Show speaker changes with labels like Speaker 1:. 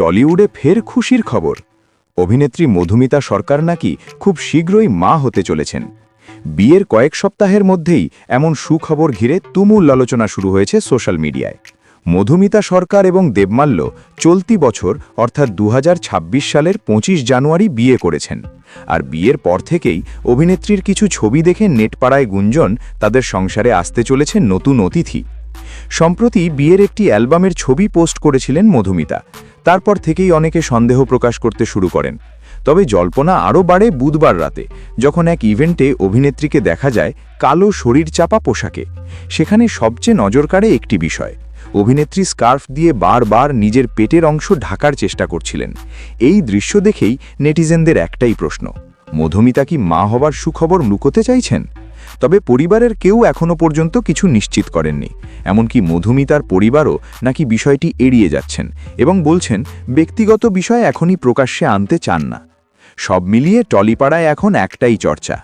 Speaker 1: টলিউডে ফের খুশির খবর। অভিনেত্রী মধুমিতা সরকার নাকি খুব শীঘ্রই মা হতে চলেছেন। বিয়ের কয়েক সপ্তাহের মধ্যেই এমন সুখবর ঘিরে তুমুল আলোচনা শুরু হয়েছে সোশ্যাল মিডিয়ায়। মধুমিতা সরকার এবং দেবমাল্য চলতি বছর অর্থাৎ 2026 সালের 25 জানুয়ারি বিয়ে করেছেন। আর বিয়ের পর থেকেই অভিনেত্রীর কিছু ছবি দেখে নেটপাড়ায় গুঞ্জন তাদের সংসারে আসতে চলেছে নতুন অতিথি। সম্প্রতি বিয়ের একটি অ্যালবামের ছবি পোস্ট করেছিলেন মধুমিতা। তারপর থেকেই অনেকে সন্দেহ প্রকাশ করতে শুরু করেন। তবে জল্পনা আরও বাড়ে বুধবার রাতে, যখন এক ইভেন্টে অভিনেত্রীকে দেখা যায় কালো শরীর চাপা পোশাকে। সেখানে সবচেয়ে নজর কাড়ে একটি বিষয়, অভিনেত্রী স্কার্ফ দিয়ে বারবার নিজের পেটের অংশ ঢাকার চেষ্টা করছিলেন। এই দৃশ্য দেখেই নেটিজেনদের একটাই প্রশ্ন, মধুমিতা কি মা হবার সুখবর লুকোতে চাইছেন? তবে পরিবারের কেউ এখনও পর্যন্ত কিছু নিশ্চিত করেননি। এমনকি মধুমিতার পরিবারও নাকি বিষয়টি এড়িয়ে যাচ্ছেন এবং বলছেন ব্যক্তিগত বিষয় এখনই প্রকাশ্যে আনতে চান না। সব মিলিয়ে টলিপাড়ায় এখন একটাই চর্চা,